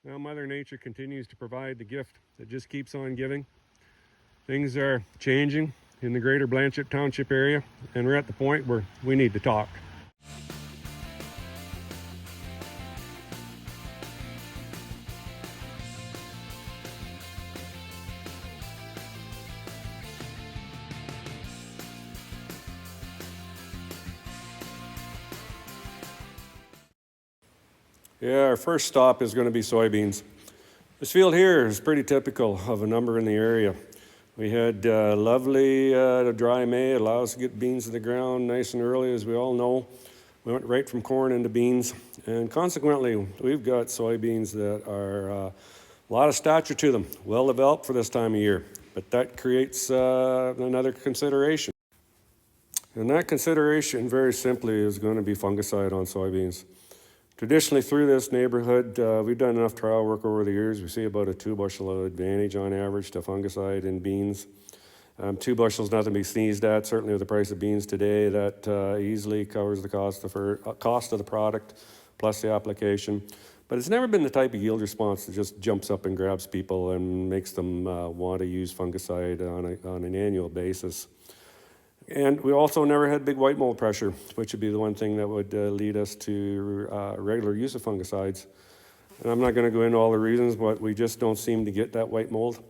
Now, Mother Nature continues to provide the gift that just keeps on giving. Things are changing in the greater Blanchette Township area, and we're at the point where we need to talk. Yeah, our first stop is going to be soybeans. This field here is pretty typical of a number in the area. We had lovely dry May. It allows us to get beans to the ground nice and early, as we all know. We went right from corn into beans, and consequently, we've got soybeans that are a lot of stature to them, well developed for this time of year. But that creates another consideration. And that consideration, very simply, is going to be fungicide on soybeans. Traditionally, through this neighborhood, we've done enough trial work over the years. We see about a 2 bushel advantage on average to fungicide in beans. 2 bushels, nothing to be sneezed at. Certainly with the price of beans today, that easily covers the cost of the product plus the application. But it's never been the type of yield response that just jumps up and grabs people and makes them want to use fungicide on an annual basis. And we also never had big white mold pressure, which would be the one thing that would lead us to regular use of fungicides. And I'm not going to go into all the reasons, but we just don't seem to get that white mold.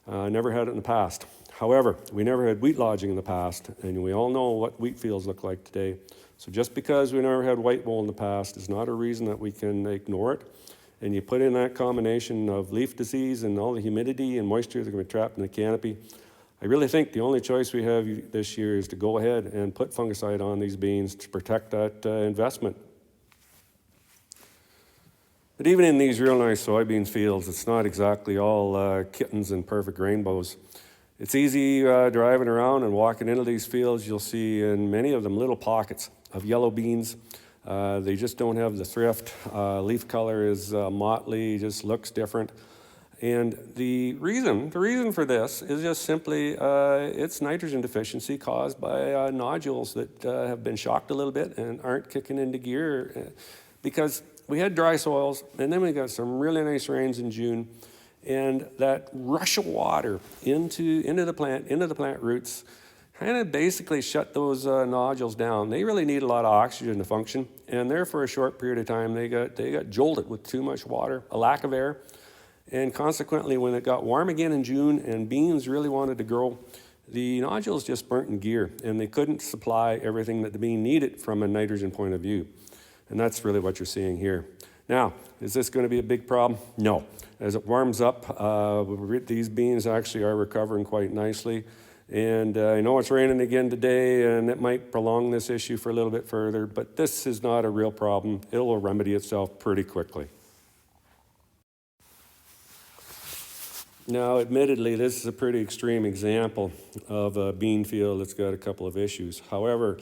Never had it in the past. However, we never had wheat lodging in the past, and we all know what wheat fields look like today. So just because we never had white mold in the past is not a reason that we can ignore it. And you put in that combination of leaf disease and all the humidity and moisture that can be trapped in the canopy, I really think the only choice we have this year is to go ahead and put fungicide on these beans to protect that investment. But even in these real nice soybean fields, it's not exactly all kittens and perfect rainbows. It's easy driving around and walking into these fields. You'll see in many of them little pockets of yellow beans. They just don't have the thrift. Leaf color is motley, just looks different. And the reason for this is just simply it's nitrogen deficiency caused by nodules that have been shocked a little bit and aren't kicking into gear because we had dry soils and then we got some really nice rains in June, and that rush of water into the plant roots kind of basically shut those nodules down. They really need a lot of oxygen to function, and there for a short period of time they got jolted with too much water, a lack of air. And consequently, when it got warm again in June and beans really wanted to grow, the nodules just burnt in gear and they couldn't supply everything that the bean needed from a nitrogen point of view. And that's really what you're seeing here. Now, is this going to be a big problem? No. As it warms up, these beans actually are recovering quite nicely. And I know it's raining again today and it might prolong this issue for a little bit further, but this is not a real problem. It will remedy itself pretty quickly. Now, admittedly, this is a pretty extreme example of a bean field that's got a couple of issues. However,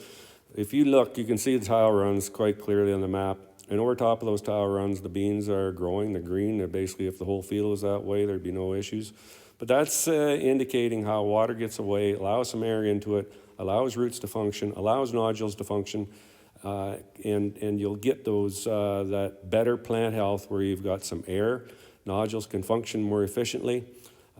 if you look, you can see the tile runs quite clearly on the map. And over top of those tile runs, the beans are growing, they're green. They're basically, if the whole field was that way, there'd be no issues. But that's indicating how water gets away, allows some air into it, allows roots to function, allows nodules to function, and you'll get those that better plant health where you've got some air. Nodules can function more efficiently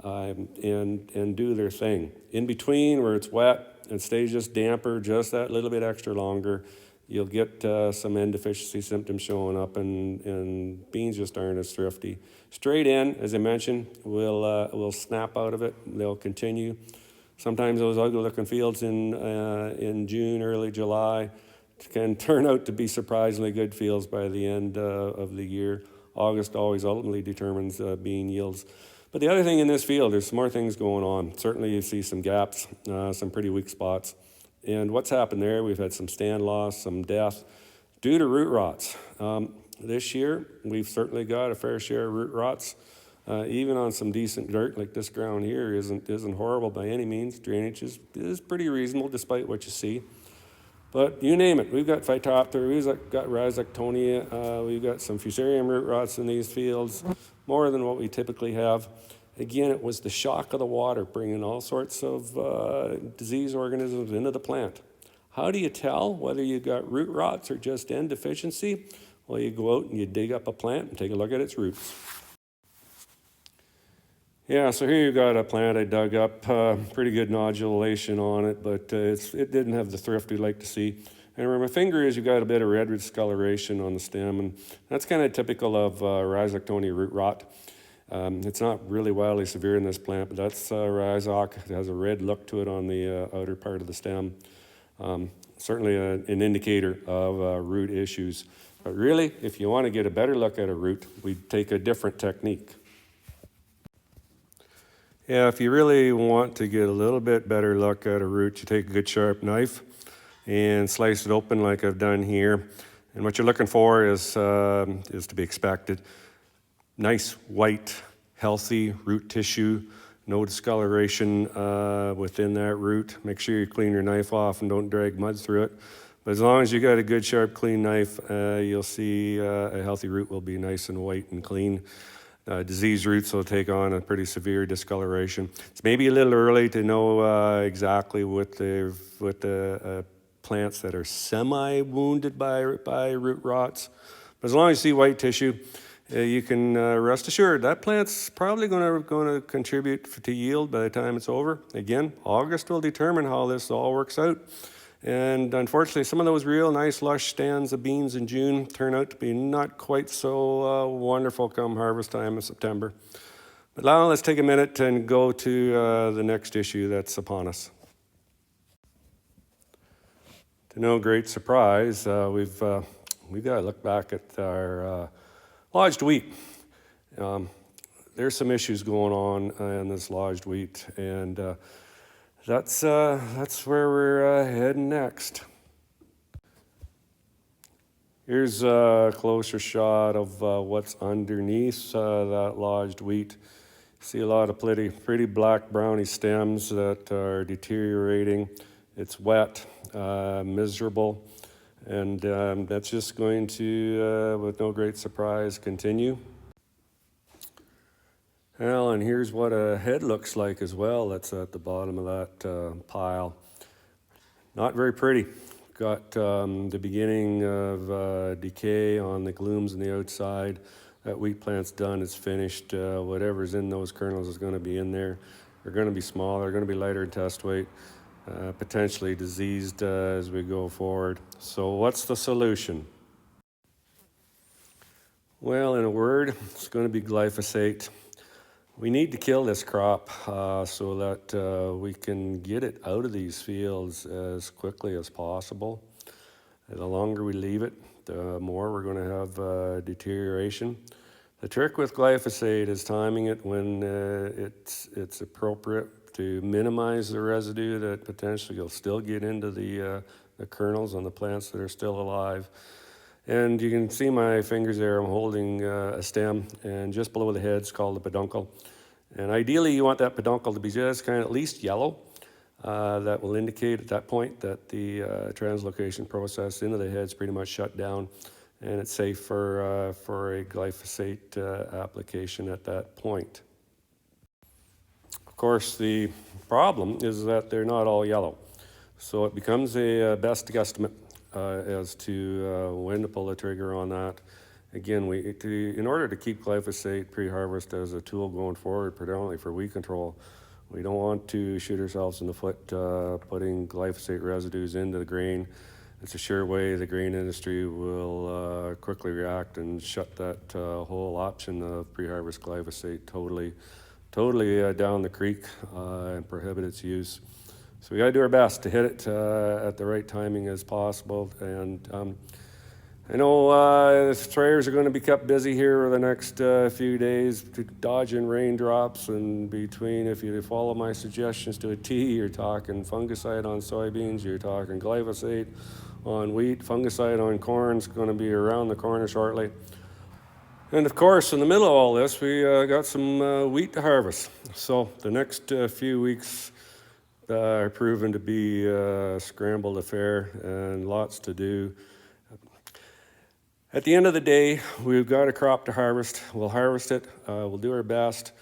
and do their thing. In between, where it's wet and stays just damper, just that little bit extra longer, you'll get some N deficiency symptoms showing up, and beans just aren't as thrifty. Straight in, as I mentioned, will snap out of it. They'll continue. Sometimes those ugly-looking fields in June, early July, can turn out to be surprisingly good fields by the end of the year. August always ultimately determines bean yields. But the other thing in this field, there's some more things going on. Certainly you see some gaps, some pretty weak spots. And what's happened there, we've had some stand loss, some death due to root rots. This year, we've certainly got a fair share of root rots. Even on some decent dirt, like this ground here isn't horrible by any means. Drainage is pretty reasonable despite what you see. But you name it, we've got Phytophthora, we've got Rhizoctonia, we've got some Fusarium root rots in these fields, more than what we typically have. Again, it was the shock of the water bringing all sorts of disease organisms into the plant. How do you tell whether you've got root rots or just N deficiency? Well, you go out and you dig up a plant and take a look at its roots. Yeah, so here you got a plant I dug up, pretty good nodulation on it, but it didn't have the thrift we'd like to see. And where my finger is, you got a bit of red discoloration on the stem, and that's kind of typical of Rhizoctonia root rot. It's not really wildly severe in this plant, but that's Rhizoc. It has a red look to it on the outer part of the stem. Certainly an indicator of root issues. But really, if you want to get a better look at a root, we'd take a different technique. Yeah, if you really want to get a little bit better look at a root, you take a good sharp knife and slice it open like I've done here. And what you're looking for is to be expected. Nice, white, healthy root tissue, no discoloration within that root. Make sure you clean your knife off and don't drag mud through it. But as long as you got a good, sharp, clean knife, you'll see a healthy root will be nice and white and clean. Diseased roots will take on a pretty severe discoloration. It's maybe a little early to know exactly what the plants that are semi-wounded by root rots. But as long as you see white tissue, you can rest assured that plant's probably going to contribute to yield by the time it's over. Again, August will determine how this all works out. And unfortunately, some of those real nice lush stands of beans in June turn out to be not quite so wonderful come harvest time in September. But now let's take a minute and go to the next issue that's upon us. To no great surprise, we've got to look back at our lodged wheat. There's some issues going on in this lodged wheat, and that's where we're heading next. Here's a closer shot of what's underneath that lodged wheat. See a lot of pretty black browny stems that are deteriorating. It's wet, miserable, and that's just going to, with no great surprise, continue. Well, and here's what a head looks like as well. That's at the bottom of that pile. Not very pretty. Got the beginning of decay on the glooms on the outside. That wheat plant's done, it's finished. Whatever's in those kernels is going to be in there. They're going to be small, they're going to be lighter in test weight, potentially diseased as we go forward. So what's the solution? Well, in a word, it's going to be glyphosate. We need to kill this crop so that we can get it out of these fields as quickly as possible. The longer we leave it, the more we're going to have deterioration. The trick with glyphosate is timing it when it's appropriate to minimize the residue that potentially you'll still get into the kernels on the plants that are still alive. And you can see my fingers there. I'm holding a stem, and just below the head is called the peduncle. And ideally, you want that peduncle to be just kind of at least yellow. That will indicate at that point that the translocation process into the head is pretty much shut down, and it's safe for a glyphosate application at that point. Of course, the problem is that they're not all yellow. So it becomes a best guesstimate as to when to pull the trigger on that. Again, in order to keep glyphosate pre-harvest as a tool going forward, predominantly for weed control, we don't want to shoot ourselves in the foot putting glyphosate residues into the grain. It's a sure way the grain industry will quickly react and shut that whole option of pre-harvest glyphosate totally down the creek and prohibit its use. So we got to do our best to hit it at the right timing as possible. And I know the sprayers are going to be kept busy here over the next few days, dodging raindrops. And between, if you follow my suggestions to a T, you're talking fungicide on soybeans, you're talking glyphosate on wheat, fungicide on corn is going to be around the corner shortly. And of course, in the middle of all this, we got some wheat to harvest. So the next few weeks are proven to be a scrambled affair and lots to do. At the end of the day, we've got a crop to harvest. We'll harvest it. We'll do our best.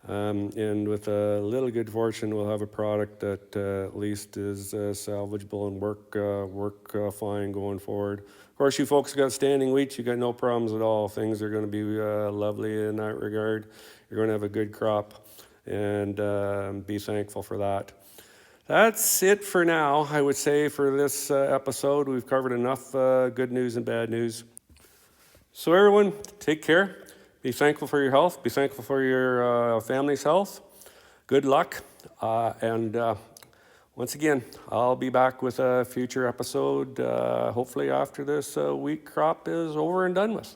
And with a little good fortune, we'll have a product that at least is salvageable and work fine going forward. course, you folks got standing wheat, you got no problems at all. Things are going to be lovely in that regard. You're going to have a good crop, and be thankful for that. That's it for now, I would say, for this episode. We've covered enough good news and bad news. So everyone, take care. Be thankful for your health. Be thankful for your family's health. Good luck. And once again, I'll be back with a future episode, hopefully after this wheat crop is over and done with.